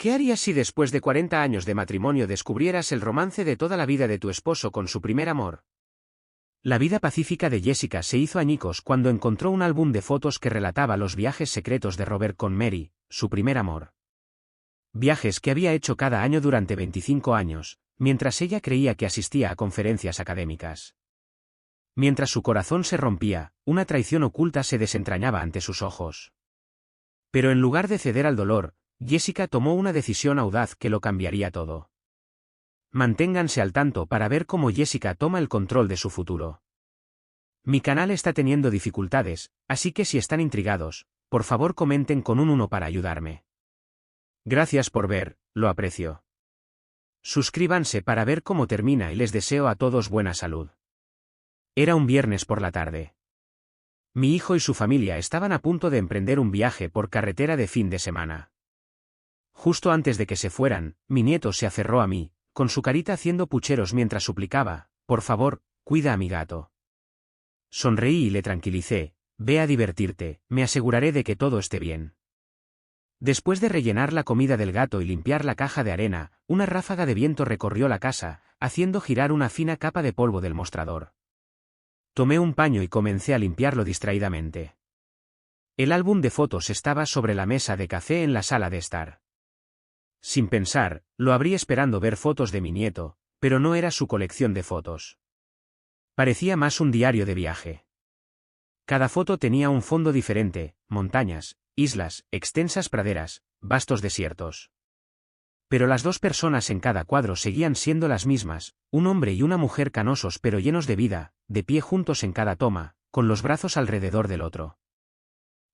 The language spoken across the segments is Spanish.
¿Qué harías si después de 40 años de matrimonio descubrieras el romance de toda la vida de tu esposo con su primer amor? La vida pacífica de Jessica se hizo añicos cuando encontró un álbum de fotos que relataba los viajes secretos de Robert con Mary, su primer amor. Viajes que había hecho cada año durante 25 años, mientras ella creía que asistía a conferencias académicas. Mientras su corazón se rompía, una traición oculta se desentrañaba ante sus ojos. Pero en lugar de ceder al dolor, Jessica tomó una decisión audaz que lo cambiaría todo. Manténganse al tanto para ver cómo Jessica toma el control de su futuro. Mi canal está teniendo dificultades, así que si están intrigados, por favor comenten con un 1 para ayudarme. Gracias por ver, lo aprecio. Suscríbanse para ver cómo termina y les deseo a todos buena salud. Era un viernes por la tarde. Mi hijo y su familia estaban a punto de emprender un viaje por carretera de fin de semana. Justo antes de que se fueran, mi nieto se aferró a mí, con su carita haciendo pucheros mientras suplicaba, por favor, cuida a mi gato. Sonreí y le tranquilicé, ve a divertirte, me aseguraré de que todo esté bien. Después de rellenar la comida del gato y limpiar la caja de arena, una ráfaga de viento recorrió la casa, haciendo girar una fina capa de polvo del mostrador. Tomé un paño y comencé a limpiarlo distraídamente. El álbum de fotos estaba sobre la mesa de café en la sala de estar. Sin pensar, lo abrí esperando ver fotos de mi nieto, pero no era su colección de fotos. Parecía más un diario de viaje. Cada foto tenía un fondo diferente, montañas, islas, extensas praderas, vastos desiertos. Pero las dos personas en cada cuadro seguían siendo las mismas, un hombre y una mujer canosos pero llenos de vida, de pie juntos en cada toma, con los brazos alrededor del otro.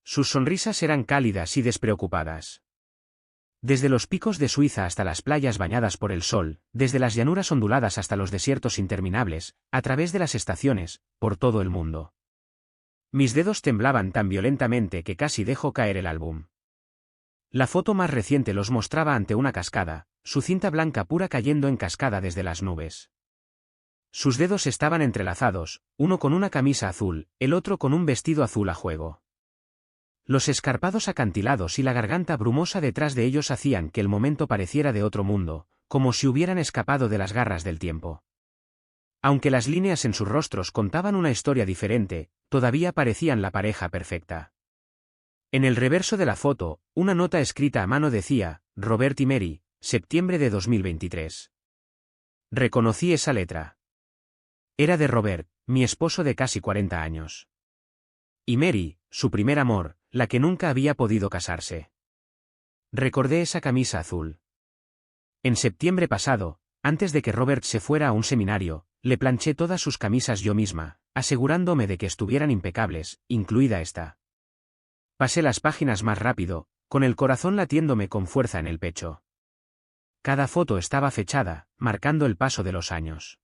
Sus sonrisas eran cálidas y despreocupadas. Desde los picos de Suiza hasta las playas bañadas por el sol, desde las llanuras onduladas hasta los desiertos interminables, a través de las estaciones, por todo el mundo. Mis dedos temblaban tan violentamente que casi dejó caer el álbum. La foto más reciente los mostraba ante una cascada, su cinta blanca pura cayendo en cascada desde las nubes. Sus dedos estaban entrelazados, uno con una camisa azul, el otro con un vestido azul a juego. Los escarpados acantilados y la garganta brumosa detrás de ellos hacían que el momento pareciera de otro mundo, como si hubieran escapado de las garras del tiempo. Aunque las líneas en sus rostros contaban una historia diferente, todavía parecían la pareja perfecta. En el reverso de la foto, una nota escrita a mano decía, Robert y Mary, septiembre de 2023. Reconocí esa letra. Era de Robert, mi esposo de casi 40 años. Y Mary, su primer amor, la que nunca había podido casarse. Recordé esa camisa azul. En septiembre pasado, antes de que Robert se fuera a un seminario, le planché todas sus camisas yo misma, asegurándome de que estuvieran impecables, incluida esta. Pasé las páginas más rápido, con el corazón latiéndome con fuerza en el pecho. Cada foto estaba fechada, marcando el paso de los años.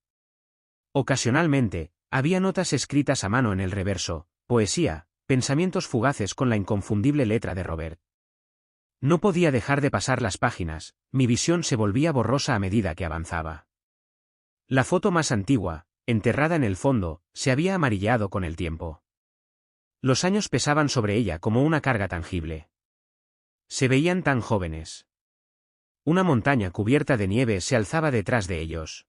Ocasionalmente, había notas escritas a mano en el reverso, poesía, pensamientos fugaces con la inconfundible letra de Robert. No podía dejar de pasar las páginas, mi visión se volvía borrosa a medida que avanzaba. La foto más antigua, enterrada en el fondo, se había amarilleado con el tiempo. Los años pesaban sobre ella como una carga tangible. Se veían tan jóvenes. Una montaña cubierta de nieve se alzaba detrás de ellos.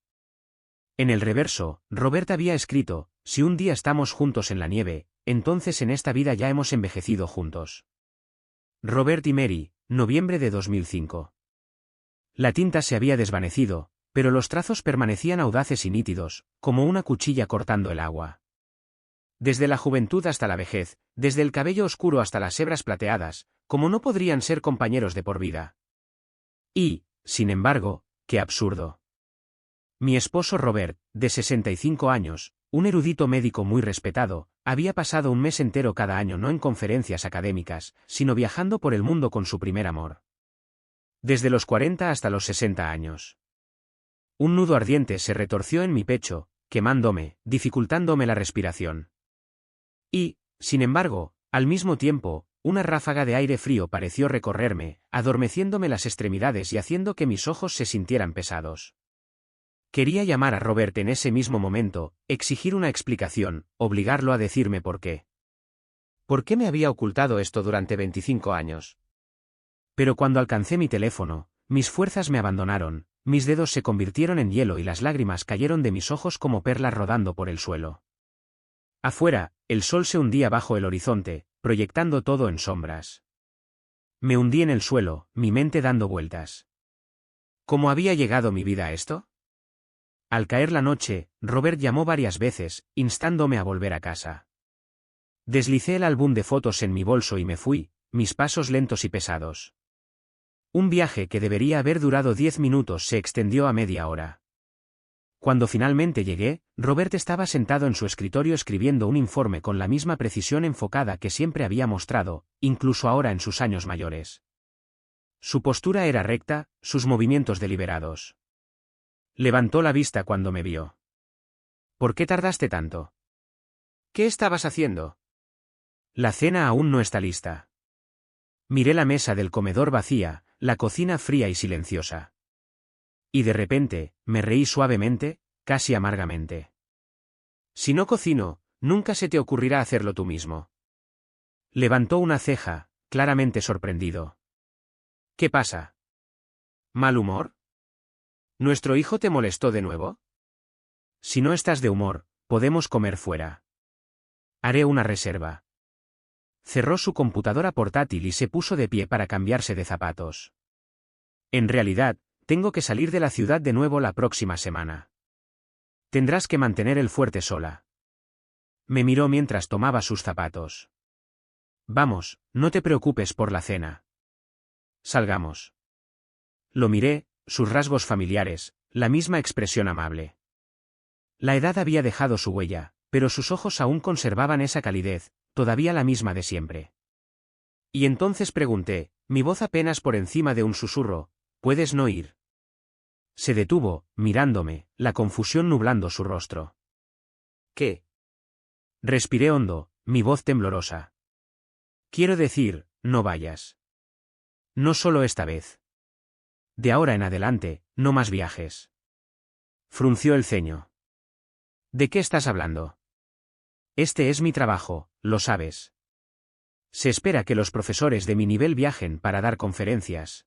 En el reverso, Robert había escrito, si un día estamos juntos en la nieve, entonces en esta vida ya hemos envejecido juntos. Robert y Mary, noviembre de 2005. La tinta se había desvanecido, pero los trazos permanecían audaces y nítidos, como una cuchilla cortando el agua. Desde la juventud hasta la vejez, desde el cabello oscuro hasta las hebras plateadas, como no podrían ser compañeros de por vida. Y, sin embargo, qué absurdo. Mi esposo Robert, de 65 años, un erudito médico muy respetado, había pasado un mes entero cada año no en conferencias académicas, sino viajando por el mundo con su primer amor. Desde los 40 hasta los 60 años. Un nudo ardiente se retorció en mi pecho, quemándome, dificultándome la respiración. Y, sin embargo, al mismo tiempo, una ráfaga de aire frío pareció recorrerme, adormeciéndome las extremidades y haciendo que mis ojos se sintieran pesados. Quería llamar a Robert en ese mismo momento, exigir una explicación, obligarlo a decirme por qué. ¿Por qué me había ocultado esto durante 25 años? Pero cuando alcancé mi teléfono, mis fuerzas me abandonaron, mis dedos se convirtieron en hielo y las lágrimas cayeron de mis ojos como perlas rodando por el suelo. Afuera, el sol se hundía bajo el horizonte, proyectando todo en sombras. Me hundí en el suelo, mi mente dando vueltas. ¿Cómo había llegado mi vida a esto? Al caer la noche, Robert llamó varias veces, instándome a volver a casa. Deslicé el álbum de fotos en mi bolso y me fui, mis pasos lentos y pesados. Un viaje que debería haber durado 10 minutos se extendió a media hora. Cuando finalmente llegué, Robert estaba sentado en su escritorio escribiendo un informe con la misma precisión enfocada que siempre había mostrado, incluso ahora en sus años mayores. Su postura era recta, sus movimientos deliberados. Levantó la vista cuando me vio. ¿Por qué tardaste tanto? ¿Qué estabas haciendo? La cena aún no está lista. Miré la mesa del comedor vacía, la cocina fría y silenciosa. Y de repente, me reí suavemente, casi amargamente. Si no cocino, nunca se te ocurrirá hacerlo tú mismo. Levantó una ceja, claramente sorprendido. ¿Qué pasa? ¿Mal humor? ¿Nuestro hijo te molestó de nuevo? Si no estás de humor, podemos comer fuera. Haré una reserva. Cerró su computadora portátil y se puso de pie para cambiarse de zapatos. En realidad, tengo que salir de la ciudad de nuevo la próxima semana. Tendrás que mantener el fuerte sola. Me miró mientras tomaba sus zapatos. Vamos, no te preocupes por la cena. Salgamos. Lo miré, sus rasgos familiares, la misma expresión amable. La edad había dejado su huella, pero sus ojos aún conservaban esa calidez, todavía la misma de siempre. Y entonces pregunté, mi voz apenas por encima de un susurro, ¿puedes no ir? Se detuvo, mirándome, la confusión nublando su rostro. ¿Qué? Respiré hondo, mi voz temblorosa. Quiero decir, no vayas. No solo esta vez. De ahora en adelante, no más viajes. Frunció el ceño. ¿De qué estás hablando? Este es mi trabajo, lo sabes. Se espera que los profesores de mi nivel viajen para dar conferencias.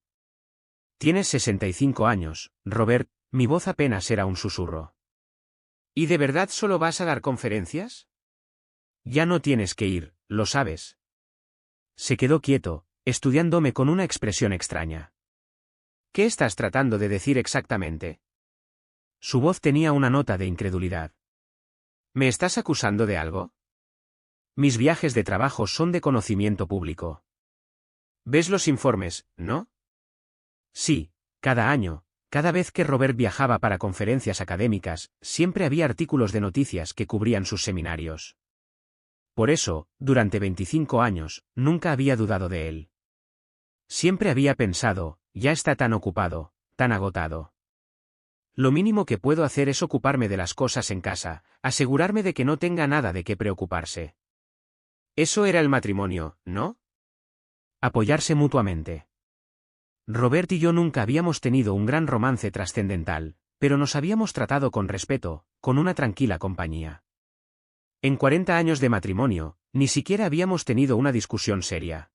Tienes 65 años, Robert, mi voz apenas era un susurro. ¿Y de verdad solo vas a dar conferencias? Ya no tienes que ir, lo sabes. Se quedó quieto, estudiándome con una expresión extraña. ¿Qué estás tratando de decir exactamente? Su voz tenía una nota de incredulidad. ¿Me estás acusando de algo? Mis viajes de trabajo son de conocimiento público. ¿Ves los informes, no? Sí, cada año, cada vez que Robert viajaba para conferencias académicas, siempre había artículos de noticias que cubrían sus seminarios. Por eso, durante 25 años, nunca había dudado de él. Siempre había pensado, ya está tan ocupado, tan agotado. Lo mínimo que puedo hacer es ocuparme de las cosas en casa, asegurarme de que no tenga nada de qué preocuparse. Eso era el matrimonio, ¿no? Apoyarse mutuamente. Robert y yo nunca habíamos tenido un gran romance trascendental, pero nos habíamos tratado con respeto, con una tranquila compañía. En 40 años de matrimonio, ni siquiera habíamos tenido una discusión seria.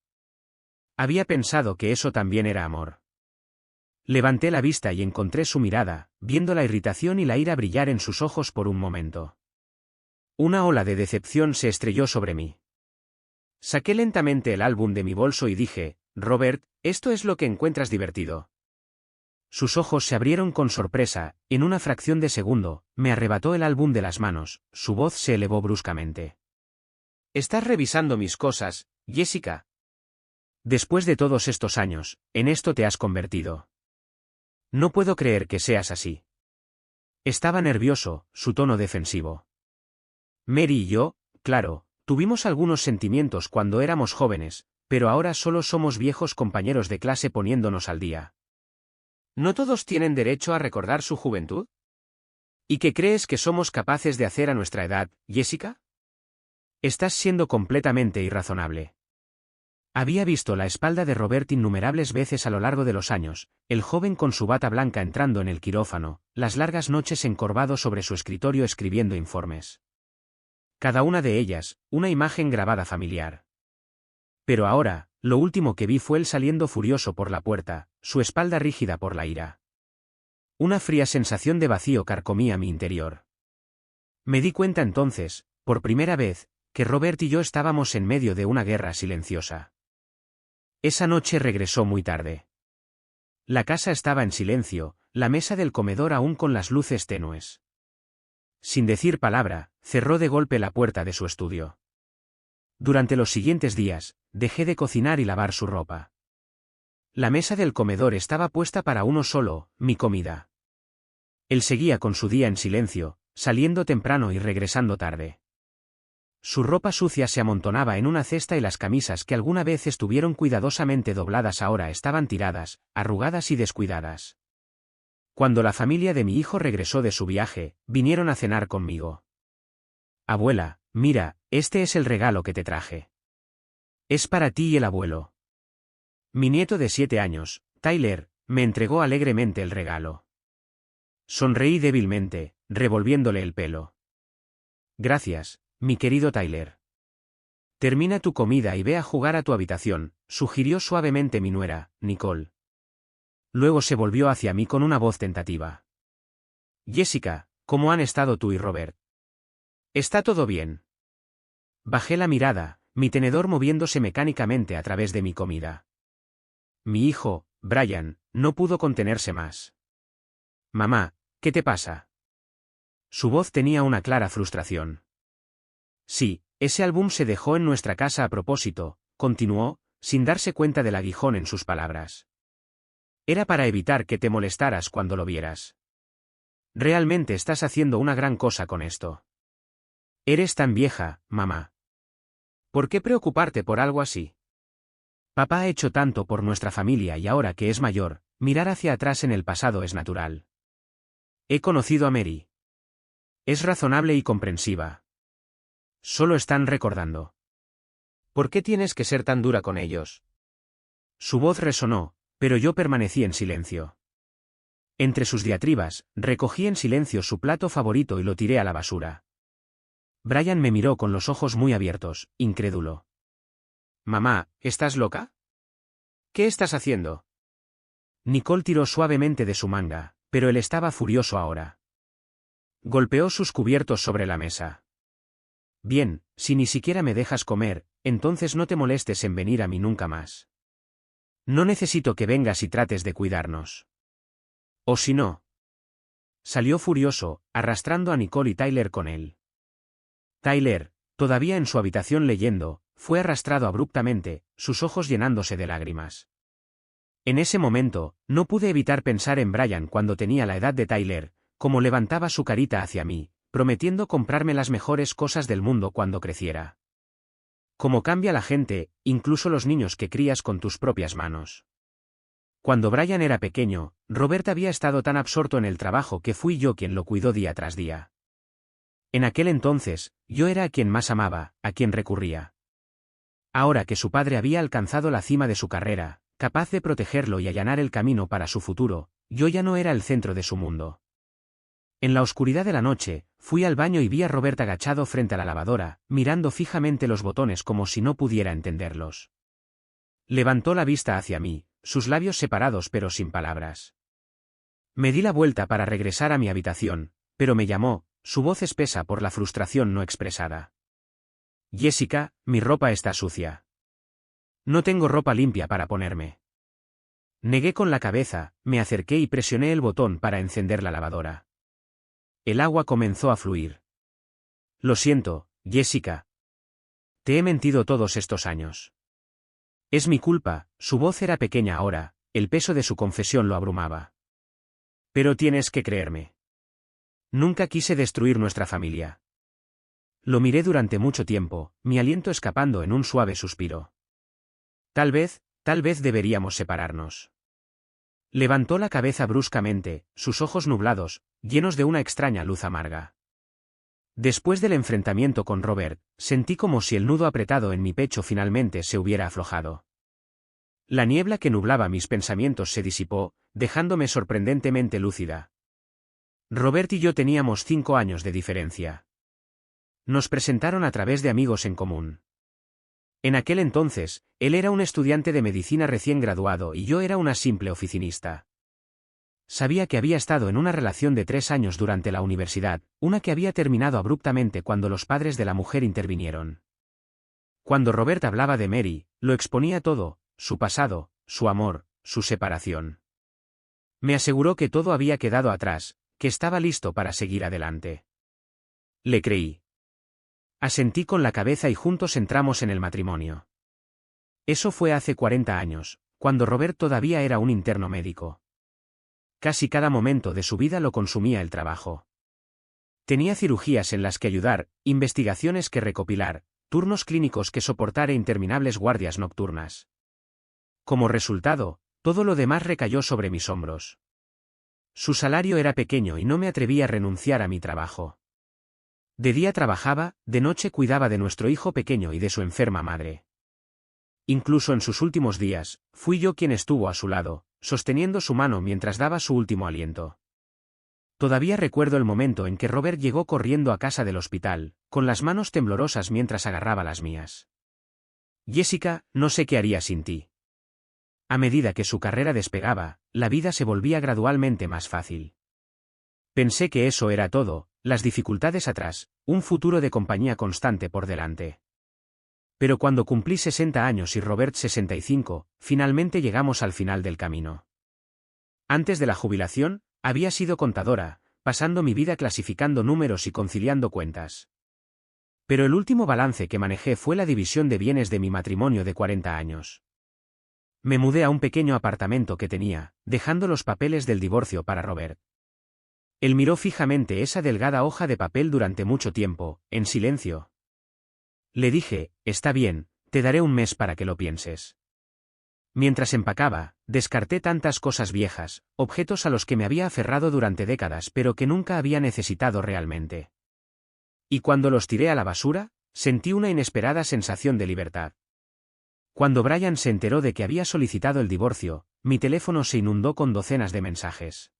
Había pensado que eso también era amor. Levanté la vista y encontré su mirada, viendo la irritación y la ira brillar en sus ojos por un momento. Una ola de decepción se estrelló sobre mí. Saqué lentamente el álbum de mi bolso y dije, Robert, ¿esto es lo que encuentras divertido? Sus ojos se abrieron con sorpresa, en una fracción de segundo, me arrebató el álbum de las manos, su voz se elevó bruscamente. ¿Estás revisando mis cosas, Jessica? Después de todos estos años, en esto te has convertido. No puedo creer que seas así. Estaba nervioso, su tono defensivo. Mary y yo, claro, tuvimos algunos sentimientos cuando éramos jóvenes, pero ahora solo somos viejos compañeros de clase poniéndonos al día. ¿No todos tienen derecho a recordar su juventud? ¿Y qué crees que somos capaces de hacer a nuestra edad, Jessica? Estás siendo completamente irrazonable. Había visto la espalda de Robert innumerables veces a lo largo de los años, el joven con su bata blanca entrando en el quirófano, las largas noches encorvado sobre su escritorio escribiendo informes. Cada una de ellas, una imagen grabada familiar. Pero ahora, Lo último que vi fue él saliendo furioso por la puerta, su espalda rígida por la ira. Una fría sensación de vacío carcomía mi interior. Me di cuenta entonces, por primera vez, que Robert y yo estábamos en medio de una guerra silenciosa. Esa noche regresó muy tarde. La casa estaba en silencio, la mesa del comedor aún con las luces tenues. Sin decir palabra, cerró de golpe la puerta de su estudio. Durante los siguientes días, dejé de cocinar y lavar su ropa. La mesa del comedor estaba puesta para uno solo, mi comida. Él seguía con su día en silencio, saliendo temprano y regresando tarde. Su ropa sucia se amontonaba en una cesta y las camisas que alguna vez estuvieron cuidadosamente dobladas ahora estaban tiradas, arrugadas y descuidadas. Cuando la familia de mi hijo regresó de su viaje, vinieron a cenar conmigo. Abuela, mira, este es el regalo que te traje. Es para ti y el abuelo. Mi nieto de 7 años, Tyler, me entregó alegremente el regalo. Sonreí débilmente, revolviéndole el pelo. Gracias, mi querido Tyler. Termina tu comida y ve a jugar a tu habitación, sugirió suavemente mi nuera, Nicole. Luego se volvió hacia mí con una voz tentativa. Jessica, ¿cómo han estado tú y Robert? ¿Está todo bien? Bajé la mirada, mi tenedor moviéndose mecánicamente a través de mi comida. Mi hijo, Brian, no pudo contenerse más. Mamá, ¿qué te pasa? Su voz tenía una clara frustración. Sí, ese álbum se dejó en nuestra casa a propósito, continuó, sin darse cuenta del aguijón en sus palabras. Era para evitar que te molestaras cuando lo vieras. Realmente estás haciendo una gran cosa con esto. Eres tan vieja, mamá. ¿Por qué preocuparte por algo así? Papá ha hecho tanto por nuestra familia y ahora que es mayor, mirar hacia atrás en el pasado es natural. He conocido a Mary. Es razonable y comprensiva. Solo están recordando. ¿Por qué tienes que ser tan dura con ellos? Su voz resonó, pero yo permanecí en silencio. Entre sus diatribas, recogí en silencio su plato favorito y lo tiré a la basura. Brian me miró con los ojos muy abiertos, incrédulo. Mamá, ¿estás loca? ¿Qué estás haciendo? Nicole tiró suavemente de su manga, pero él estaba furioso ahora. Golpeó sus cubiertos sobre la mesa. Bien, si ni siquiera me dejas comer, entonces no te molestes en venir a mí nunca más. No necesito que vengas y trates de cuidarnos. O si no. Salió furioso, arrastrando a Nicole y Tyler con él. Tyler, todavía en su habitación leyendo, fue arrastrado abruptamente, sus ojos llenándose de lágrimas. En ese momento, no pude evitar pensar en Brian cuando tenía la edad de Tyler, como levantaba su carita hacia mí, prometiendo comprarme las mejores cosas del mundo cuando creciera. Cómo cambia la gente, incluso los niños que crías con tus propias manos. Cuando Brian era pequeño, Robert había estado tan absorto en el trabajo que fui yo quien lo cuidó día tras día. En aquel entonces, yo era a quien más amaba, a quien recurría. Ahora que su padre había alcanzado la cima de su carrera, capaz de protegerlo y allanar el camino para su futuro, yo ya no era el centro de su mundo. En la oscuridad de la noche, fui al baño y vi a Robert agachado frente a la lavadora, mirando fijamente los botones como si no pudiera entenderlos. Levantó la vista hacia mí, sus labios separados pero sin palabras. Me di la vuelta para regresar a mi habitación, pero me llamó, su voz espesa por la frustración no expresada. Jessica, mi ropa está sucia. No tengo ropa limpia para ponerme. Negué con la cabeza, me acerqué y presioné el botón para encender la lavadora. El agua comenzó a fluir. Lo siento, Jessica. Te he mentido todos estos años. Es mi culpa, su voz era pequeña ahora, el peso de su confesión lo abrumaba. Pero tienes que creerme. Nunca quise destruir nuestra familia. Lo miré durante mucho tiempo, mi aliento escapando en un suave suspiro. Tal vez deberíamos separarnos. Levantó la cabeza bruscamente, sus ojos nublados, llenos de una extraña luz amarga. Después del enfrentamiento con Robert, sentí como si el nudo apretado en mi pecho finalmente se hubiera aflojado. La niebla que nublaba mis pensamientos se disipó, dejándome sorprendentemente lúcida. Robert y yo teníamos 5 años de diferencia. Nos presentaron a través de amigos en común. En aquel entonces, él era un estudiante de medicina recién graduado y yo era una simple oficinista. Sabía que había estado en una relación de 3 años durante la universidad, una que había terminado abruptamente cuando los padres de la mujer intervinieron. Cuando Robert hablaba de Mary, lo exponía todo, su pasado, su amor, su separación. Me aseguró que todo había quedado atrás, que estaba listo para seguir adelante. Le creí. Asentí con la cabeza y juntos entramos en el matrimonio. Eso fue hace 40 años, cuando Robert todavía era un interno médico. Casi cada momento de su vida lo consumía el trabajo. Tenía cirugías en las que ayudar, investigaciones que recopilar, turnos clínicos que soportar e interminables guardias nocturnas. Como resultado, todo lo demás recayó sobre mis hombros. Su salario era pequeño y no me atreví a renunciar a mi trabajo. De día trabajaba, de noche cuidaba de nuestro hijo pequeño y de su enferma madre. Incluso en sus últimos días, fui yo quien estuvo a su lado, sosteniendo su mano mientras daba su último aliento. Todavía recuerdo el momento en que Robert llegó corriendo a casa del hospital, con las manos temblorosas mientras agarraba las mías. Jessica, no sé qué haría sin ti. A medida que su carrera despegaba, la vida se volvía gradualmente más fácil. Pensé que eso era todo, las dificultades atrás, un futuro de compañía constante por delante. Pero cuando cumplí 60 años y Robert 65, finalmente llegamos al final del camino. Antes de la jubilación, había sido contadora, pasando mi vida clasificando números y conciliando cuentas. Pero el último balance que manejé fue la división de bienes de mi matrimonio de 40 años. Me mudé a un pequeño apartamento que tenía, dejando los papeles del divorcio para Robert. Él miró fijamente esa delgada hoja de papel durante mucho tiempo, en silencio. Le dije, está bien, te daré un mes para que lo pienses. Mientras empacaba, descarté tantas cosas viejas, objetos a los que me había aferrado durante décadas pero que nunca había necesitado realmente. Y cuando los tiré a la basura, sentí una inesperada sensación de libertad. Cuando Brian se enteró de que había solicitado el divorcio, mi teléfono se inundó con docenas de mensajes.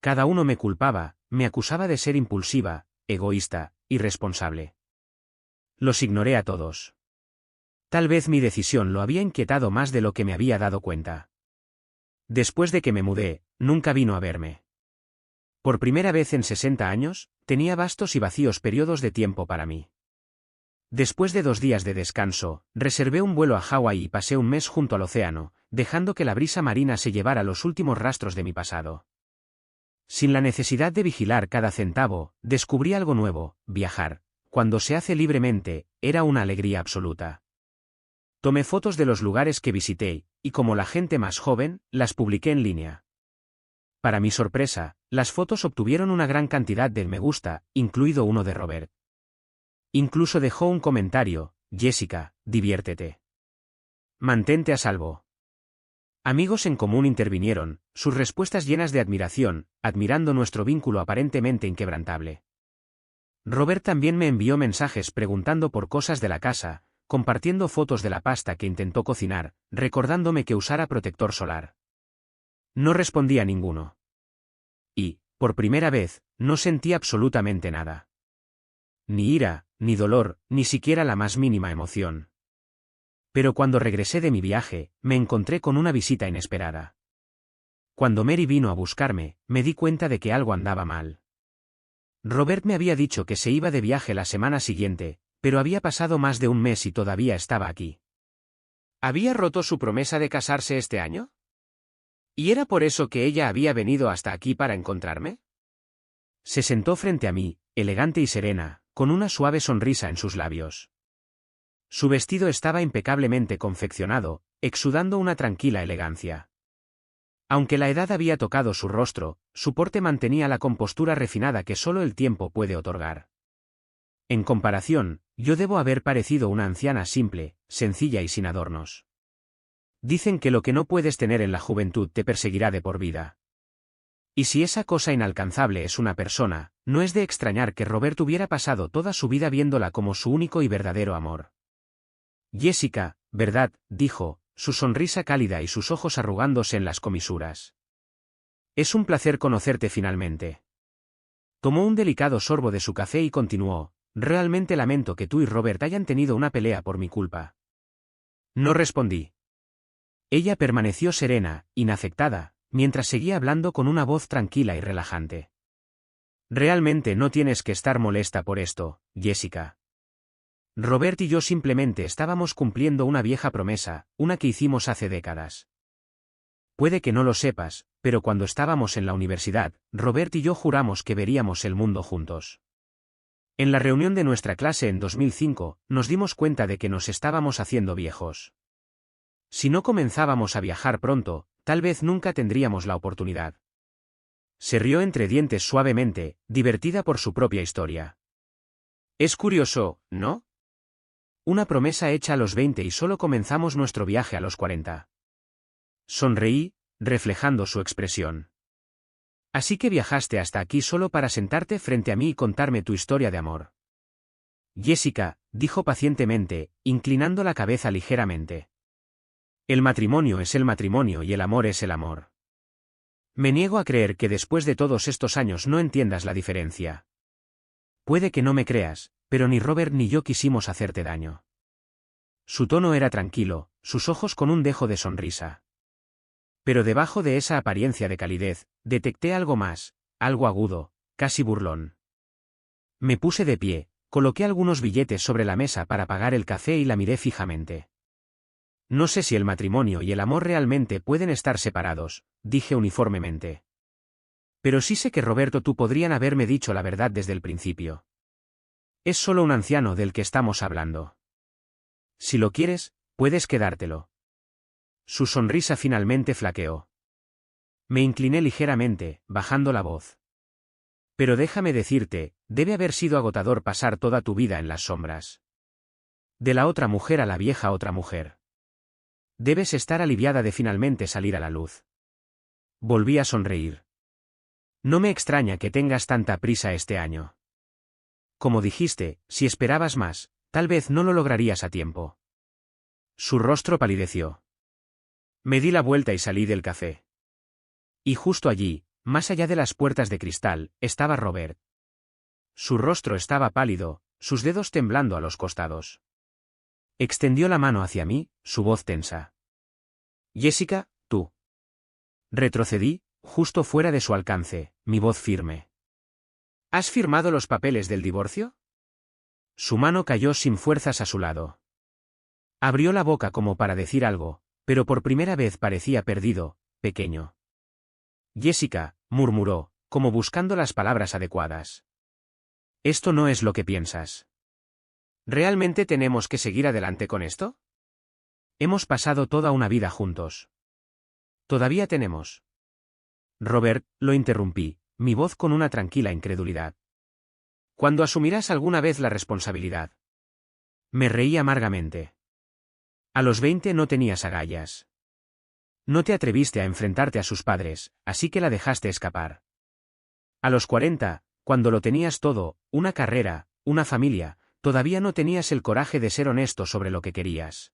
Cada uno me culpaba, me acusaba de ser impulsiva, egoísta, irresponsable. Los ignoré a todos. Tal vez mi decisión lo había inquietado más de lo que me había dado cuenta. Después de que me mudé, nunca vino a verme. Por primera vez en 60 años, tenía vastos y vacíos periodos de tiempo para mí. Después de 2 días de descanso, reservé un vuelo a Hawái y pasé un mes junto al océano, dejando que la brisa marina se llevara los últimos rastros de mi pasado. Sin la necesidad de vigilar cada centavo, descubrí algo nuevo: viajar, cuando se hace libremente, era una alegría absoluta. Tomé fotos de los lugares que visité, y como la gente más joven, las publiqué en línea. Para mi sorpresa, las fotos obtuvieron una gran cantidad de me gusta, incluido uno de Robert. Incluso dejó un comentario: Jessica, diviértete. Mantente a salvo. Amigos en común intervinieron, sus respuestas llenas de admiración, admirando nuestro vínculo aparentemente inquebrantable. Robert también me envió mensajes preguntando por cosas de la casa, compartiendo fotos de la pasta que intentó cocinar, recordándome que usara protector solar. No respondí a ninguno. Y, por primera vez, no sentí absolutamente nada. Ni ira, ni dolor, ni siquiera la más mínima emoción. Pero cuando regresé de mi viaje, me encontré con una visita inesperada. Cuando Mary vino a buscarme, me di cuenta de que algo andaba mal. Robert me había dicho que se iba de viaje la semana siguiente, pero había pasado más de un mes y todavía estaba aquí. ¿Había roto su promesa de casarse este año? ¿Y era por eso que ella había venido hasta aquí para encontrarme? Se sentó frente a mí, elegante y serena, con una suave sonrisa en sus labios. Su vestido estaba impecablemente confeccionado, exudando una tranquila elegancia. Aunque la edad había tocado su rostro, su porte mantenía la compostura refinada que solo el tiempo puede otorgar. En comparación, yo debo haber parecido una anciana simple, sencilla y sin adornos. Dicen que lo que no puedes tener en la juventud te perseguirá de por vida. Y si esa cosa inalcanzable es una persona, no es de extrañar que Robert hubiera pasado toda su vida viéndola como su único y verdadero amor. Jessica, ¿verdad?, dijo, su sonrisa cálida y sus ojos arrugándose en las comisuras. Es un placer conocerte finalmente. Tomó un delicado sorbo de su café y continuó: realmente lamento que tú y Robert hayan tenido una pelea por mi culpa. No respondí. Ella permaneció serena, inafectada, mientras seguía hablando con una voz tranquila y relajante. Realmente no tienes que estar molesta por esto, Jessica. Robert y yo simplemente estábamos cumpliendo una vieja promesa, una que hicimos hace décadas. Puede que no lo sepas, pero cuando estábamos en la universidad, Robert y yo juramos que veríamos el mundo juntos. En la reunión de nuestra clase en 2005, nos dimos cuenta de que nos estábamos haciendo viejos. Si no comenzábamos a viajar pronto, tal vez nunca tendríamos la oportunidad. Se rió entre dientes suavemente, divertida por su propia historia. Es curioso, ¿no? Una promesa hecha a los 20 y solo comenzamos nuestro viaje a los 40. Sonreí, reflejando su expresión. Así que viajaste hasta aquí solo para sentarte frente a mí y contarme tu historia de amor. Jessica, dijo pacientemente, inclinando la cabeza ligeramente. El matrimonio es el matrimonio y el amor es el amor. Me niego a creer que después de todos estos años no entiendas la diferencia. Puede que no me creas, pero ni Robert ni yo quisimos hacerte daño. Su tono era tranquilo, sus ojos con un dejo de sonrisa. Pero debajo de esa apariencia de calidez, detecté algo más, algo agudo, casi burlón. Me puse de pie, coloqué algunos billetes sobre la mesa para pagar el café y la miré fijamente. No sé si el matrimonio y el amor realmente pueden estar separados, dije uniformemente. Pero sí sé que Roberto tú podrían haberme dicho la verdad desde el principio. Es solo un anciano del que estamos hablando. Si lo quieres, puedes quedártelo. Su sonrisa finalmente flaqueó. Me incliné ligeramente, bajando la voz. Pero déjame decirte, debe haber sido agotador pasar toda tu vida en las sombras. De la otra mujer a la vieja otra mujer. Debes estar aliviada de finalmente salir a la luz. Volví a sonreír. No me extraña que tengas tanta prisa este año. Como dijiste, si esperabas más, tal vez no lo lograrías a tiempo. Su rostro palideció. Me di la vuelta y salí del café. Y justo allí, más allá de las puertas de cristal, estaba Robert. Su rostro estaba pálido, sus dedos temblando a los costados. Extendió la mano hacia mí, su voz tensa. Jessica, tú. Retrocedí, justo fuera de su alcance, mi voz firme. ¿Has firmado los papeles del divorcio? Su mano cayó sin fuerzas a su lado. Abrió la boca como para decir algo, pero por primera vez parecía perdido, pequeño. Jessica, murmuró, como buscando las palabras adecuadas. Esto no es lo que piensas. ¿Realmente tenemos que seguir adelante con esto? Hemos pasado toda una vida juntos. Todavía tenemos. Robert, lo interrumpí, mi voz con una tranquila incredulidad. ¿Cuándo asumirás alguna vez la responsabilidad? Me reí amargamente. A los 20 no tenías agallas. No te atreviste a enfrentarte a sus padres, así que la dejaste escapar. A los 40, cuando lo tenías todo, una carrera, una familia, todavía no tenías el coraje de ser honesto sobre lo que querías.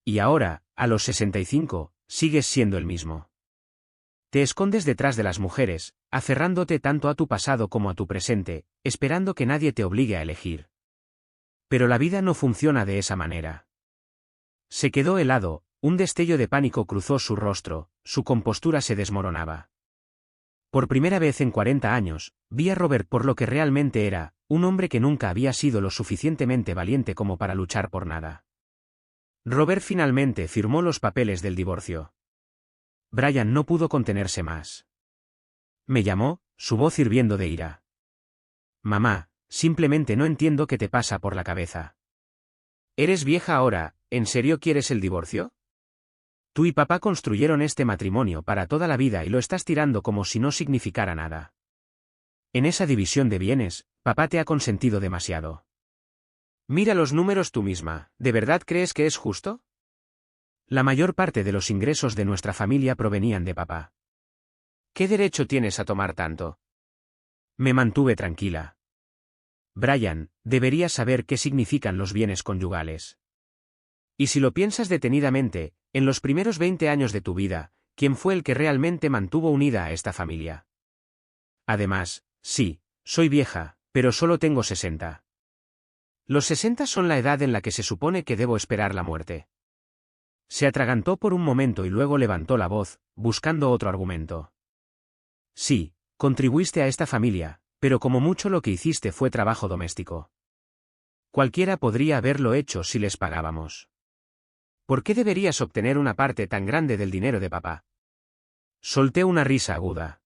Y ahora, a los 65, sigues siendo el mismo. Te escondes detrás de las mujeres, aferrándote tanto a tu pasado como a tu presente, esperando que nadie te obligue a elegir. Pero la vida no funciona de esa manera. Se quedó helado, un destello de pánico cruzó su rostro, su compostura se desmoronaba. Por primera vez en 40 años, vi a Robert por lo que realmente era, un hombre que nunca había sido lo suficientemente valiente como para luchar por nada. Robert finalmente firmó los papeles del divorcio. Brian no pudo contenerse más. Me llamó, su voz hirviendo de ira. Mamá, simplemente no entiendo qué te pasa por la cabeza. ¿Eres vieja ahora? ¿En serio quieres el divorcio? Tú y papá construyeron este matrimonio para toda la vida y lo estás tirando como si no significara nada. En esa división de bienes, papá te ha consentido demasiado. Mira los números tú misma, ¿de verdad crees que es justo? La mayor parte de los ingresos de nuestra familia provenían de papá. ¿Qué derecho tienes a tomar tanto? Me mantuve tranquila. Brian, deberías saber qué significan los bienes conyugales. Y si lo piensas detenidamente, en los primeros 20 años de tu vida, ¿quién fue el que realmente mantuvo unida a esta familia? Además, sí, soy vieja, pero solo tengo 60. Los 60 son la edad en la que se supone que debo esperar la muerte. Se atragantó por un momento y luego levantó la voz, buscando otro argumento. Sí, contribuiste a esta familia, pero como mucho lo que hiciste fue trabajo doméstico. Cualquiera podría haberlo hecho si les pagábamos. ¿Por qué deberías obtener una parte tan grande del dinero de papá? Solté una risa aguda.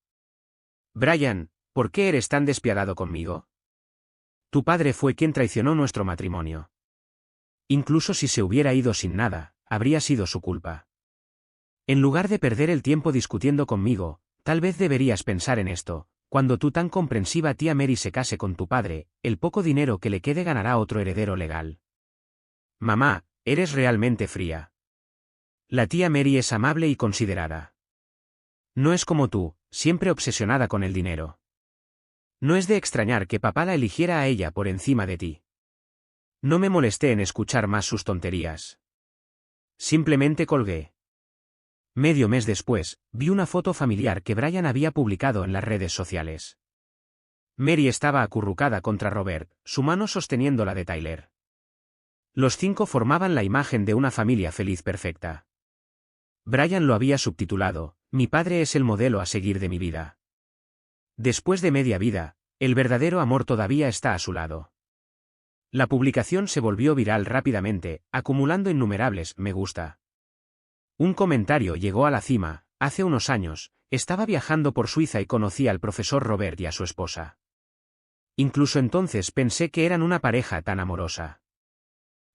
Brian, ¿por qué eres tan despiadado conmigo? Tu padre fue quien traicionó nuestro matrimonio. Incluso si se hubiera ido sin nada, habría sido su culpa. En lugar de perder el tiempo discutiendo conmigo, tal vez deberías pensar en esto: cuando tu tan comprensiva tía Mary se case con tu padre, el poco dinero que le quede ganará otro heredero legal. Mamá, eres realmente fría. La tía Mary es amable y considerada. No es como tú, siempre obsesionada con el dinero. No es de extrañar que papá la eligiera a ella por encima de ti. No me molesté en escuchar más sus tonterías. Simplemente colgué. Medio mes después, vi una foto familiar que Brian había publicado en las redes sociales. Mary estaba acurrucada contra Robert, su mano sosteniendo la de Tyler. Los 5 formaban la imagen de una familia feliz perfecta. Brian lo había subtitulado: "Mi padre es el modelo a seguir de mi vida". Después de media vida, el verdadero amor todavía está a su lado. La publicación se volvió viral rápidamente, acumulando innumerables me gusta. Un comentario llegó a la cima: hace unos años, estaba viajando por Suiza y conocí al profesor Robert y a su esposa. Incluso entonces pensé que eran una pareja tan amorosa.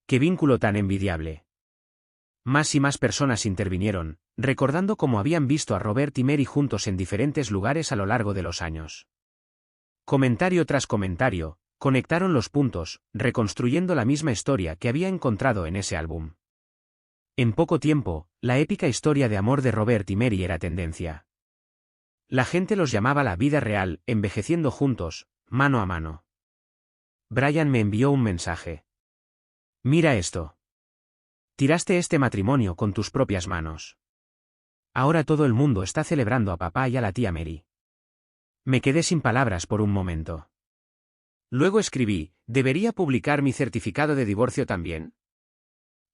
¡Qué vínculo tan envidiable! Más y más personas intervinieron, recordando cómo habían visto a Robert y Mary juntos en diferentes lugares a lo largo de los años. Comentario tras comentario, conectaron los puntos, reconstruyendo la misma historia que había encontrado en ese álbum. En poco tiempo, la épica historia de amor de Robert y Mary era tendencia. La gente los llamaba la vida real, envejeciendo juntos, mano a mano. Brian me envió un mensaje. Mira esto. Tiraste este matrimonio con tus propias manos. Ahora todo el mundo está celebrando a papá y a la tía Mary. Me quedé sin palabras por un momento. Luego escribí: ¿debería publicar mi certificado de divorcio también?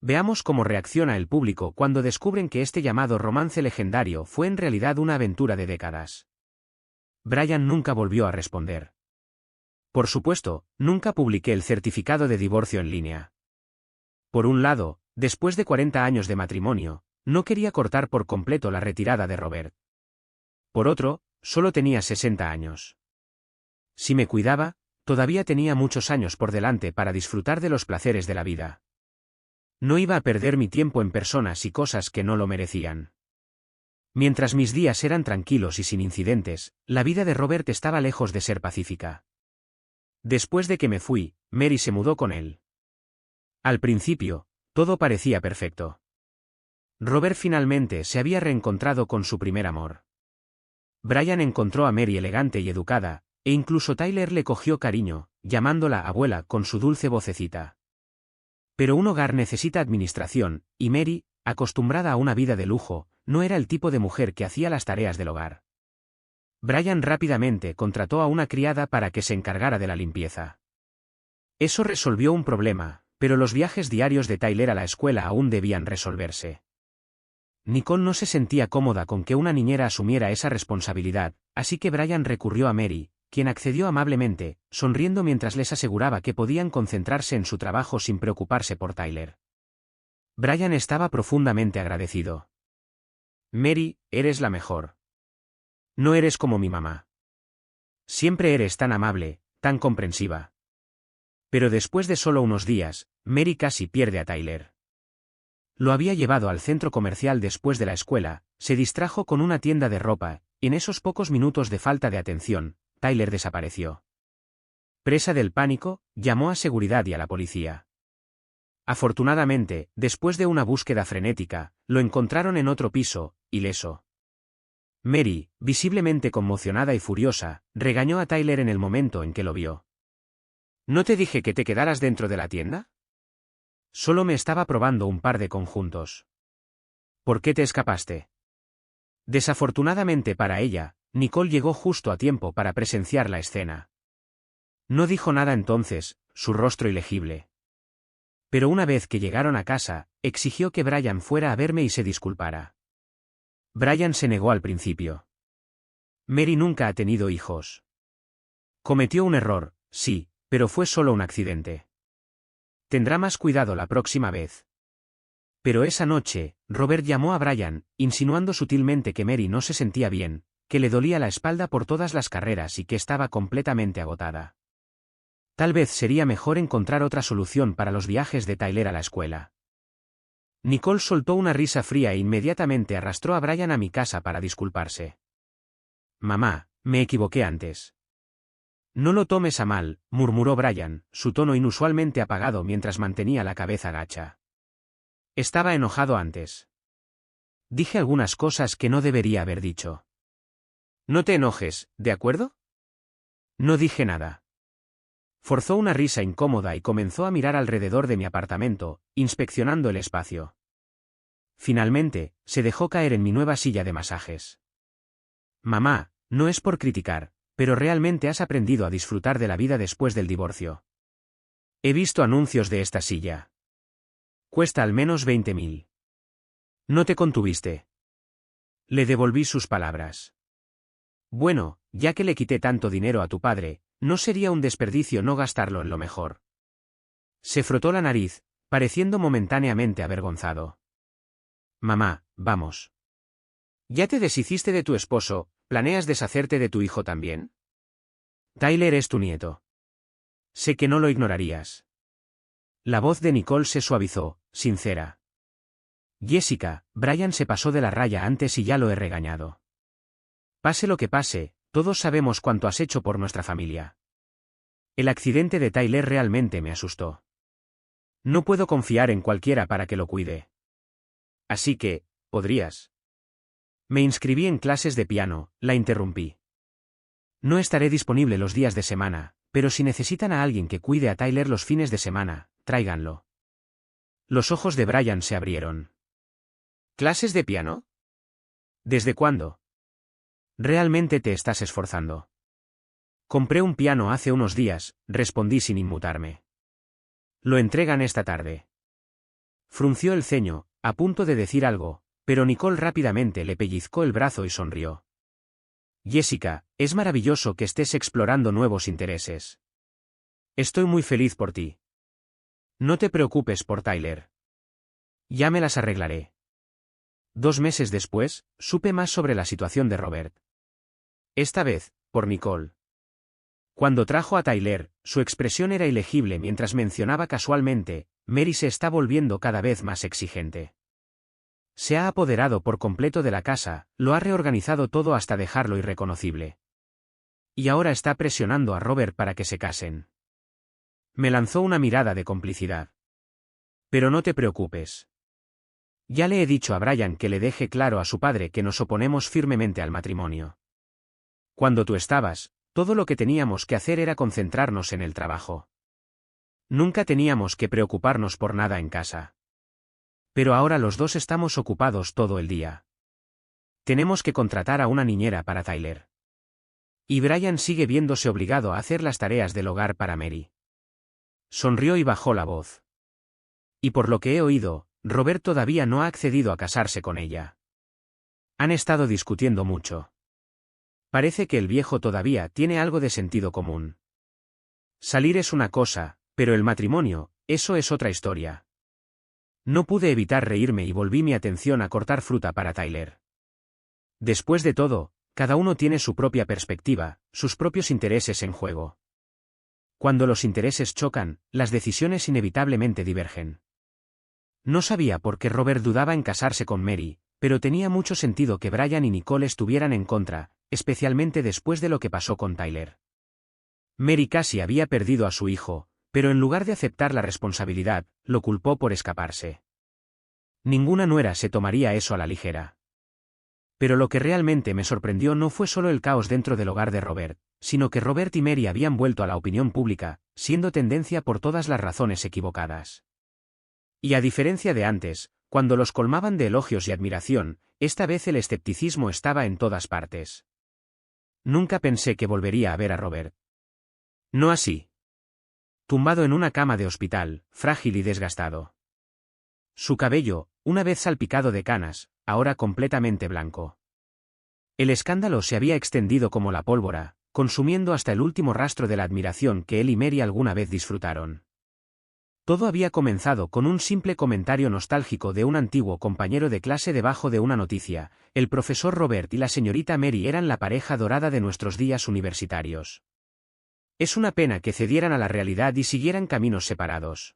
Veamos cómo reacciona el público cuando descubren que este llamado romance legendario fue en realidad una aventura de décadas. Brian nunca volvió a responder. Por supuesto, nunca publiqué el certificado de divorcio en línea. Por un lado, después de 40 años de matrimonio, no quería cortar por completo la retirada de Robert. Por otro, solo tenía 60 años. Si me cuidaba, todavía tenía muchos años por delante para disfrutar de los placeres de la vida. No iba a perder mi tiempo en personas y cosas que no lo merecían. Mientras mis días eran tranquilos y sin incidentes, la vida de Robert estaba lejos de ser pacífica. Después de que me fui, Mary se mudó con él. Al principio, todo parecía perfecto. Robert finalmente se había reencontrado con su primer amor. Brian encontró a Mary elegante y educada, e incluso Tyler le cogió cariño, llamándola abuela con su dulce vocecita. Pero un hogar necesita administración, y Mary, acostumbrada a una vida de lujo, no era el tipo de mujer que hacía las tareas del hogar. Brian rápidamente contrató a una criada para que se encargara de la limpieza. Eso resolvió un problema, pero los viajes diarios de Tyler a la escuela aún debían resolverse. Nicole no se sentía cómoda con que una niñera asumiera esa responsabilidad, así que Brian recurrió a Mary, quien accedió amablemente, sonriendo mientras les aseguraba que podían concentrarse en su trabajo sin preocuparse por Tyler. Brian estaba profundamente agradecido. Mary, eres la mejor. No eres como mi mamá. Siempre eres tan amable, tan comprensiva. Pero después de solo unos días, Mary casi pierde a Tyler. Lo había llevado al centro comercial después de la escuela, se distrajo con una tienda de ropa, y en esos pocos minutos de falta de atención, Tyler desapareció. Presa del pánico, llamó a seguridad y a la policía. Afortunadamente, después de una búsqueda frenética, lo encontraron en otro piso, ileso. Mary, visiblemente conmocionada y furiosa, regañó a Tyler en el momento en que lo vio. ¿No te dije que te quedaras dentro de la tienda? Solo me estaba probando un par de conjuntos. ¿Por qué te escapaste? Desafortunadamente para ella, Nicole llegó justo a tiempo para presenciar la escena. No dijo nada entonces, su rostro ilegible. Pero una vez que llegaron a casa, exigió que Brian fuera a verme y se disculpara. Brian se negó al principio. Mary nunca ha tenido hijos. Cometió un error, sí, pero fue solo un accidente. Tendrá más cuidado la próxima vez. Pero esa noche, Robert llamó a Brian, insinuando sutilmente que Mary no se sentía bien, que le dolía la espalda por todas las carreras y que estaba completamente agotada. Tal vez sería mejor encontrar otra solución para los viajes de Tyler a la escuela. Nicole soltó una risa fría e inmediatamente arrastró a Brian a mi casa para disculparse. Mamá, me equivoqué antes. No lo tomes a mal, murmuró Brian, su tono inusualmente apagado mientras mantenía la cabeza gacha. Estaba enojado antes. Dije algunas cosas que no debería haber dicho. No te enojes, ¿de acuerdo? No dije nada. Forzó una risa incómoda y comenzó a mirar alrededor de mi apartamento, inspeccionando el espacio. Finalmente, se dejó caer en mi nueva silla de masajes. Mamá, no es por criticar, pero realmente has aprendido a disfrutar de la vida después del divorcio. He visto anuncios de esta silla. Cuesta al menos 20.000. No te contuviste. Le devolví sus palabras. Bueno, ya que le quité tanto dinero a tu padre, no sería un desperdicio no gastarlo en lo mejor. Se frotó la nariz, pareciendo momentáneamente avergonzado. Mamá, vamos. ¿Ya te deshiciste de tu esposo, planeas deshacerte de tu hijo también? Tyler es tu nieto. Sé que no lo ignorarías. La voz de Nicole se suavizó, sincera. Jessica, Brian se pasó de la raya antes y ya lo he regañado. Pase lo que pase, todos sabemos cuánto has hecho por nuestra familia. El accidente de Tyler realmente me asustó. No puedo confiar en cualquiera para que lo cuide. Así que, ¿podrías? Me inscribí en clases de piano, la interrumpí. No estaré disponible los días de semana, pero si necesitan a alguien que cuide a Tyler los fines de semana, tráiganlo. Los ojos de Brian se abrieron. ¿Clases de piano? ¿Desde cuándo? ¿Realmente te estás esforzando? Compré un piano hace unos días, respondí sin inmutarme. Lo entregan esta tarde. Frunció el ceño, a punto de decir algo, pero Nicole rápidamente le pellizcó el brazo y sonrió. Jessica, es maravilloso que estés explorando nuevos intereses. Estoy muy feliz por ti. No te preocupes por Tyler. Ya me las arreglaré. 2 meses después, supe más sobre la situación de Robert. Esta vez, por Nicole. Cuando trajo a Tyler, su expresión era ilegible mientras mencionaba casualmente, Mary se está volviendo cada vez más exigente. Se ha apoderado por completo de la casa, lo ha reorganizado todo hasta dejarlo irreconocible. Y ahora está presionando a Robert para que se casen. Me lanzó una mirada de complicidad. Pero no te preocupes. Ya le he dicho a Brian que le deje claro a su padre que nos oponemos firmemente al matrimonio. Cuando tú estabas, todo lo que teníamos que hacer era concentrarnos en el trabajo. Nunca teníamos que preocuparnos por nada en casa. Pero ahora los dos estamos ocupados todo el día. Tenemos que contratar a una niñera para Tyler. Y Brian sigue viéndose obligado a hacer las tareas del hogar para Mary. Sonrió y bajó la voz. Y por lo que he oído, Robert todavía no ha accedido a casarse con ella. Han estado discutiendo mucho. Parece que el viejo todavía tiene algo de sentido común. Salir es una cosa, pero el matrimonio, eso es otra historia. No pude evitar reírme y volví mi atención a cortar fruta para Tyler. Después de todo, cada uno tiene su propia perspectiva, sus propios intereses en juego. Cuando los intereses chocan, las decisiones inevitablemente divergen. No sabía por qué Robert dudaba en casarse con Mary, pero tenía mucho sentido que Brian y Nicole estuvieran en contra, especialmente después de lo que pasó con Tyler. Mary casi había perdido a su hijo, pero en lugar de aceptar la responsabilidad, lo culpó por escaparse. Ninguna nuera se tomaría eso a la ligera. Pero lo que realmente me sorprendió no fue solo el caos dentro del hogar de Robert, sino que Robert y Mary habían vuelto a la opinión pública, siendo tendencia por todas las razones equivocadas. Y a diferencia de antes, cuando los colmaban de elogios y admiración, esta vez el escepticismo estaba en todas partes. Nunca pensé que volvería a ver a Robert. No así. tumbado en una cama de hospital, frágil y desgastado. Su cabello, una vez salpicado de canas, ahora completamente blanco. El escándalo se había extendido como la pólvora, consumiendo hasta el último rastro de la admiración que él y Mary alguna vez disfrutaron. Todo había comenzado con un simple comentario nostálgico de un antiguo compañero de clase debajo de una noticia: el profesor Robert y la señorita Mary eran la pareja dorada de nuestros días universitarios. Es una pena que cedieran a la realidad y siguieran caminos separados.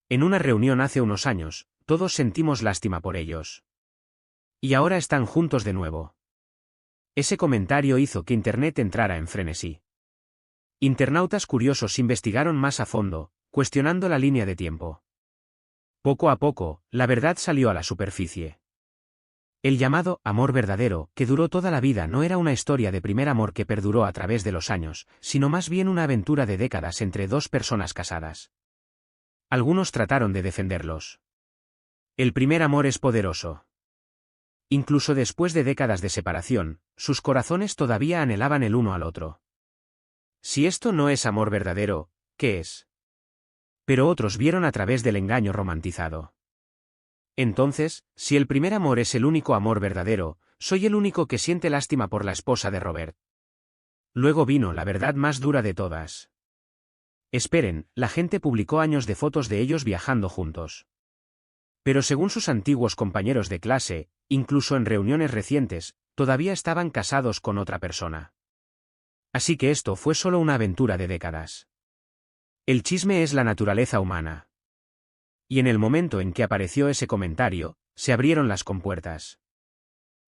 En una reunión hace unos años, todos sentimos lástima por ellos. Y ahora están juntos de nuevo. Ese comentario hizo que Internet entrara en frenesí. Internautas curiosos investigaron más a fondo, cuestionando la línea de tiempo. Poco a poco, la verdad salió a la superficie. El llamado amor verdadero, que duró toda la vida, no era una historia de primer amor que perduró a través de los años, sino más bien una aventura de décadas entre dos personas casadas. Algunos trataron de defenderlos. El primer amor es poderoso. Incluso después de décadas de separación, sus corazones todavía anhelaban el uno al otro. Si esto no es amor verdadero, ¿qué es? Pero otros vieron a través del engaño romantizado. Entonces, si el primer amor es el único amor verdadero, soy el único que siente lástima por la esposa de Robert. Luego vino la verdad más dura de todas. Esperen, la gente publicó años de fotos de ellos viajando juntos. Pero según sus antiguos compañeros de clase, incluso en reuniones recientes, todavía estaban casados con otra persona. Así que esto fue solo una aventura de décadas. El chisme es la naturaleza humana. Y en el momento en que apareció ese comentario, se abrieron las compuertas.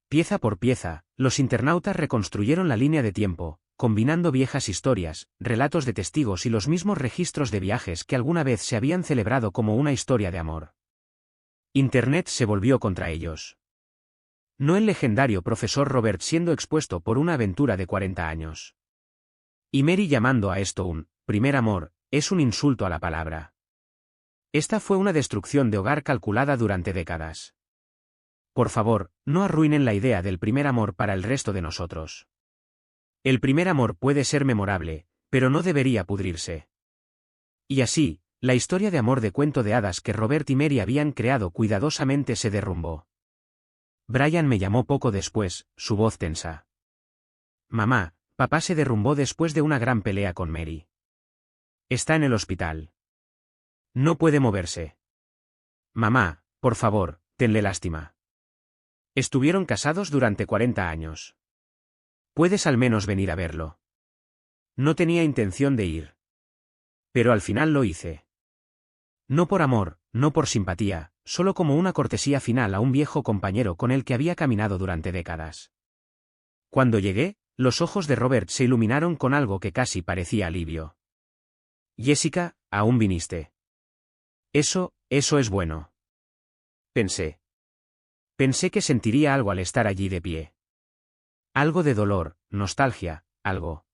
Pieza por pieza, los internautas reconstruyeron la línea de tiempo, combinando viejas historias, relatos de testigos y los mismos registros de viajes que alguna vez se habían celebrado como una historia de amor. Internet se volvió contra ellos. No el legendario profesor Robert siendo expuesto por una aventura de 40 años. Y Mary llamando a esto un primer amor, es un insulto a la palabra. Esta fue una destrucción de hogar calculada durante décadas. Por favor, no arruinen la idea del primer amor para el resto de nosotros. El primer amor puede ser memorable, pero no debería pudrirse. Y así, la historia de amor de cuento de hadas que Robert y Mary habían creado cuidadosamente se derrumbó. Brian me llamó poco después, su voz tensa. Mamá, papá se derrumbó después de una gran pelea con Mary. Está en el hospital. No puede moverse. Mamá, por favor, tenle lástima. Estuvieron casados durante 40 años. Puedes al menos venir a verlo. No tenía intención de ir. Pero al final lo hice. No por amor, no por simpatía, solo como una cortesía final a un viejo compañero con el que había caminado durante décadas. Cuando llegué, los ojos de Robert se iluminaron con algo que casi parecía alivio. Jessica, aún viniste. Eso es bueno. Pensé. Pensé que sentiría algo al estar allí de pie. Algo de dolor, nostalgia, algo.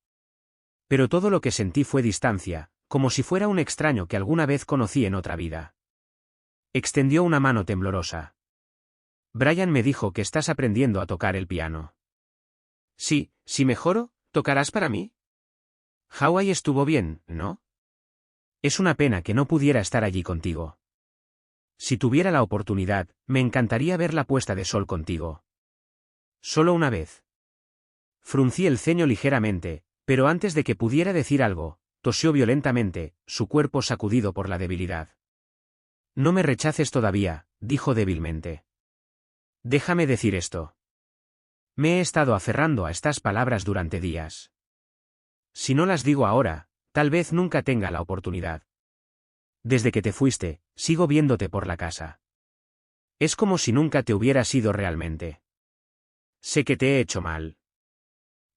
Pero todo lo que sentí fue distancia, como si fuera un extraño que alguna vez conocí en otra vida. Extendió una mano temblorosa. Brian me dijo que estás aprendiendo a tocar el piano. Sí, si mejoro, ¿tocarás para mí? Hawái estuvo bien, ¿no? Es una pena que no pudiera estar allí contigo. Si tuviera la oportunidad, me encantaría ver la puesta de sol contigo. Solo una vez. Fruncí el ceño ligeramente, pero antes de que pudiera decir algo, tosió violentamente, su cuerpo sacudido por la debilidad. No me rechaces todavía, dijo débilmente. Déjame decir esto. Me he estado aferrando a estas palabras durante días. Si no las digo ahora, tal vez nunca tenga la oportunidad. Desde que te fuiste, sigo viéndote por la casa. Es como si nunca te hubieras ido realmente. Sé que te he hecho mal.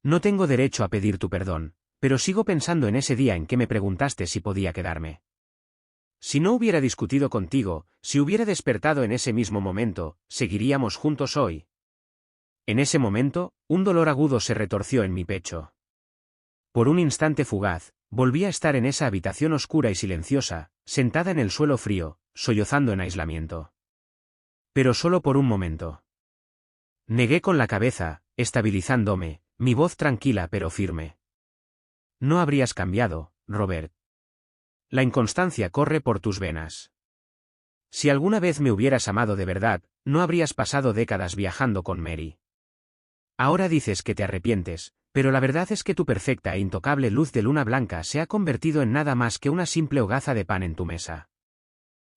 No tengo derecho a pedir tu perdón, pero sigo pensando en ese día en que me preguntaste si podía quedarme. Si no hubiera discutido contigo, si hubiera despertado en ese mismo momento, ¿seguiríamos juntos hoy? En ese momento, un dolor agudo se retorció en mi pecho. Por un instante fugaz, volví a estar en esa habitación oscura y silenciosa, sentada en el suelo frío, sollozando en aislamiento. Pero solo por un momento. Negué con la cabeza, estabilizándome, mi voz tranquila pero firme. No habrías cambiado, Robert. La inconstancia corre por tus venas. Si alguna vez me hubieras amado de verdad, no habrías pasado décadas viajando con Mary. Ahora dices que te arrepientes, pero la verdad es que tu perfecta e intocable luz de luna blanca se ha convertido en nada más que una simple hogaza de pan en tu mesa.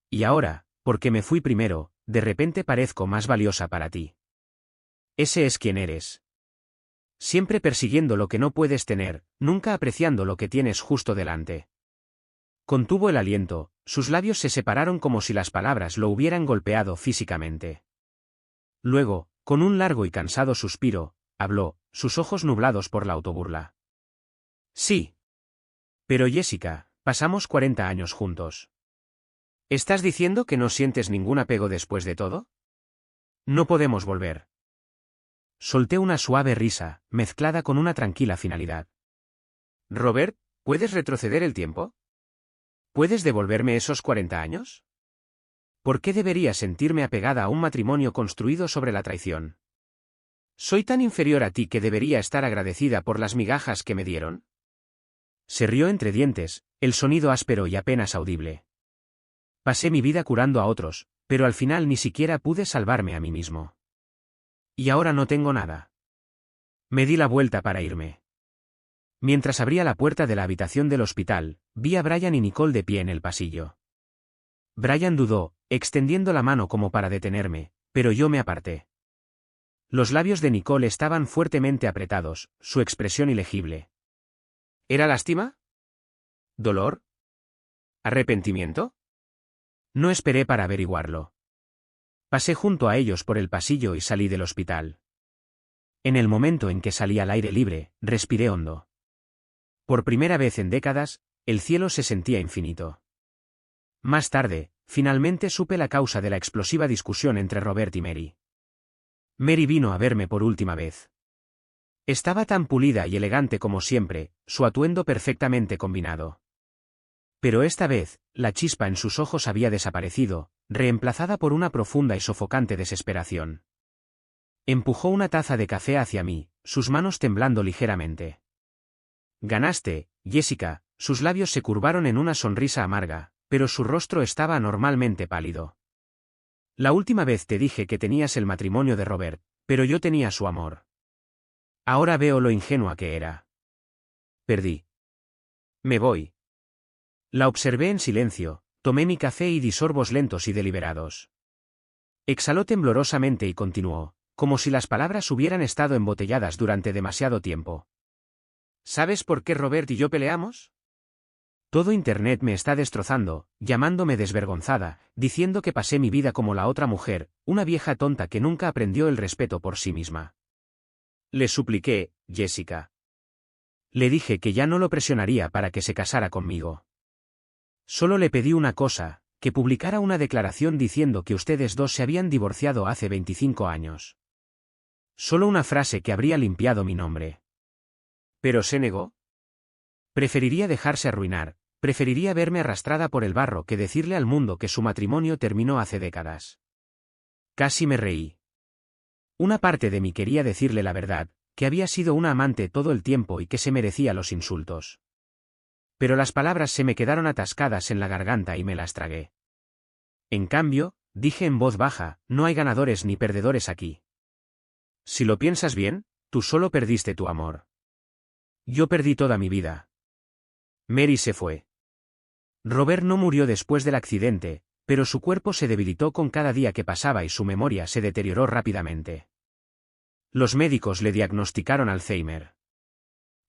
Y ahora, porque me fui primero, de repente parezco más valiosa para ti. Ese es quien eres. Siempre persiguiendo lo que no puedes tener, nunca apreciando lo que tienes justo delante. Contuvo el aliento, sus labios se separaron como si las palabras lo hubieran golpeado físicamente. Luego, con un largo y cansado suspiro, habló, sus ojos nublados por la autoburla. Sí. Pero Jessica, pasamos 40 años juntos. ¿Estás diciendo que no sientes ningún apego después de todo? No podemos volver. Solté una suave risa, mezclada con una tranquila finalidad. Robert, ¿puedes retroceder el tiempo? ¿Puedes devolverme esos 40 años? ¿Por qué debería sentirme apegada a un matrimonio construido sobre la traición? ¿Soy tan inferior a ti que debería estar agradecida por las migajas que me dieron? Se rió entre dientes, el sonido áspero y apenas audible. Pasé mi vida curando a otros, pero al final ni siquiera pude salvarme a mí mismo. Y ahora no tengo nada. Me di la vuelta para irme. Mientras abría la puerta de la habitación del hospital, vi a Brian y Nicole de pie en el pasillo. Brian dudó, extendiendo la mano como para detenerme, pero yo me aparté. Los labios de Nicole estaban fuertemente apretados, su expresión ilegible. ¿Era lástima? ¿Dolor? ¿Arrepentimiento? No esperé para averiguarlo. Pasé junto a ellos por el pasillo y salí del hospital. En el momento en que salí al aire libre, respiré hondo. Por primera vez en décadas, el cielo se sentía infinito. Más tarde, finalmente supe la causa de la explosiva discusión entre Robert y Mary. Mary vino a verme por última vez. Estaba tan pulida y elegante como siempre, su atuendo perfectamente combinado. Pero esta vez, la chispa en sus ojos había desaparecido, reemplazada por una profunda y sofocante desesperación. Empujó una taza de café hacia mí, sus manos temblando ligeramente. Ganaste, Jessica, sus labios se curvaron en una sonrisa amarga, pero su rostro estaba anormalmente pálido. La última vez te dije que tenías el matrimonio de Robert, pero yo tenía su amor. Ahora veo lo ingenua que era. Perdí. Me voy. La observé en silencio, tomé mi café y di sorbos lentos y deliberados. Exhaló temblorosamente y continuó, como si las palabras hubieran estado embotelladas durante demasiado tiempo. ¿Sabes por qué Robert y yo peleamos? Todo Internet me está destrozando, llamándome desvergonzada, diciendo que pasé mi vida como la otra mujer, una vieja tonta que nunca aprendió el respeto por sí misma. Le supliqué, Jessica. Le dije que ya no lo presionaría para que se casara conmigo. Solo le pedí una cosa, que publicara una declaración diciendo que ustedes dos se habían divorciado hace 25 años. Solo una frase que habría limpiado mi nombre. Pero se negó. Preferiría dejarse arruinar, preferiría verme arrastrada por el barro que decirle al mundo que su matrimonio terminó hace décadas. Casi me reí. Una parte de mí quería decirle la verdad, que había sido una amante todo el tiempo y que se merecía los insultos. Pero las palabras se me quedaron atascadas en la garganta y me las tragué. En cambio, dije en voz baja, no hay ganadores ni perdedores aquí. Si lo piensas bien, tú solo perdiste tu amor. Yo perdí toda mi vida. Mary se fue. Robert no murió después del accidente, pero su cuerpo se debilitó con cada día que pasaba y su memoria se deterioró rápidamente. Los médicos le diagnosticaron Alzheimer.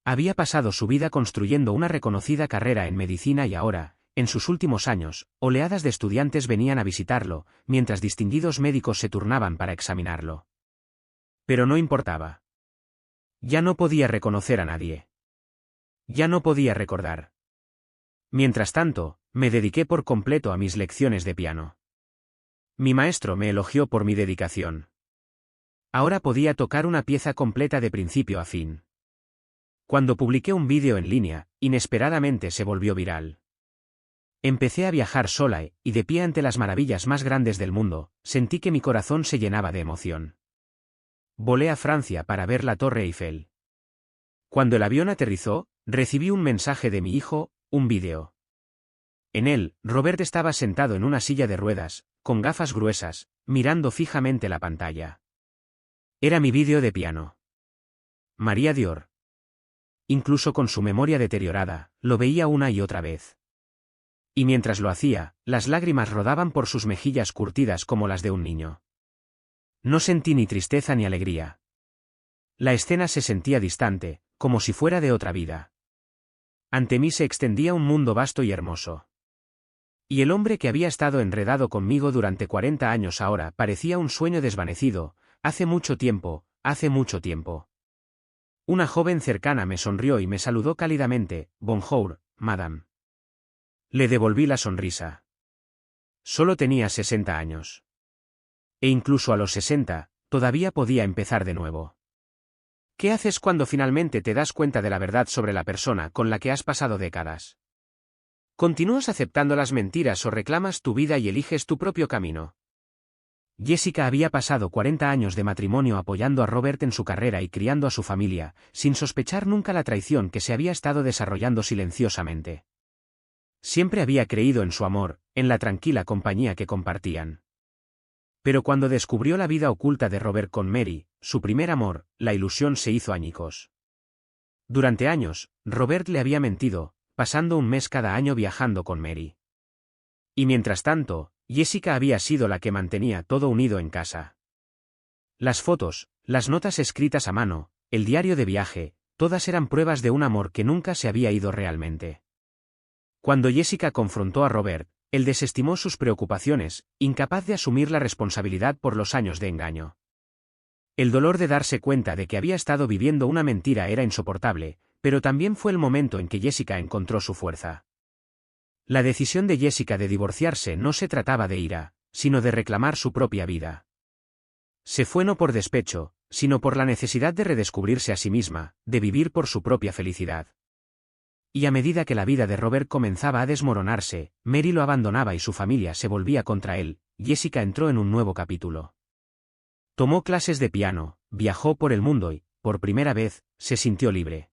Había pasado su vida construyendo una reconocida carrera en medicina y ahora, en sus últimos años, oleadas de estudiantes venían a visitarlo, mientras distinguidos médicos se turnaban para examinarlo. Pero no importaba. Ya no podía reconocer a nadie. Ya no podía recordar. Mientras tanto, me dediqué por completo a mis lecciones de piano. Mi maestro me elogió por mi dedicación. Ahora podía tocar una pieza completa de principio a fin. Cuando publiqué un vídeo en línea, inesperadamente se volvió viral. Empecé a viajar sola y de pie ante las maravillas más grandes del mundo, sentí que mi corazón se llenaba de emoción. Volé a Francia para ver la Torre Eiffel. Cuando el avión aterrizó, recibí un mensaje de mi hijo, un vídeo. En él, Robert estaba sentado en una silla de ruedas, con gafas gruesas, mirando fijamente la pantalla. Era mi vídeo de piano. María Dior. Incluso con su memoria deteriorada, lo veía una y otra vez. Y mientras lo hacía, las lágrimas rodaban por sus mejillas curtidas como las de un niño. No sentí ni tristeza ni alegría. La escena se sentía distante, como si fuera de otra vida. Ante mí se extendía un mundo vasto y hermoso. Y el hombre que había estado enredado conmigo durante 40 años ahora parecía un sueño desvanecido, hace mucho tiempo, hace mucho tiempo. Una joven cercana me sonrió y me saludó cálidamente, «Bonjour, madame». Le devolví la sonrisa. Solo tenía 60 años. E incluso a los 60, todavía podía empezar de nuevo. ¿Qué haces cuando finalmente te das cuenta de la verdad sobre la persona con la que has pasado décadas? ¿Continúas aceptando las mentiras o reclamas tu vida y eliges tu propio camino? Jessica había pasado 40 años de matrimonio apoyando a Robert en su carrera y criando a su familia, sin sospechar nunca la traición que se había estado desarrollando silenciosamente. Siempre había creído en su amor, en la tranquila compañía que compartían. Pero cuando descubrió la vida oculta de Robert con Mary, su primer amor, la ilusión se hizo añicos. Durante años, Robert le había mentido, pasando un mes cada año viajando con Mary. Y mientras tanto, Jessica había sido la que mantenía todo unido en casa. Las fotos, las notas escritas a mano, el diario de viaje, todas eran pruebas de un amor que nunca se había ido realmente. Cuando Jessica confrontó a Robert, él desestimó sus preocupaciones, incapaz de asumir la responsabilidad por los años de engaño. El dolor de darse cuenta de que había estado viviendo una mentira era insoportable, pero también fue el momento en que Jessica encontró su fuerza. La decisión de Jessica de divorciarse no se trataba de ira, sino de reclamar su propia vida. Se fue no por despecho, sino por la necesidad de redescubrirse a sí misma, de vivir por su propia felicidad. Y a medida que la vida de Robert comenzaba a desmoronarse, Mary lo abandonaba y su familia se volvía contra él, Jessica entró en un nuevo capítulo. Tomó clases de piano, viajó por el mundo y, por primera vez, se sintió libre.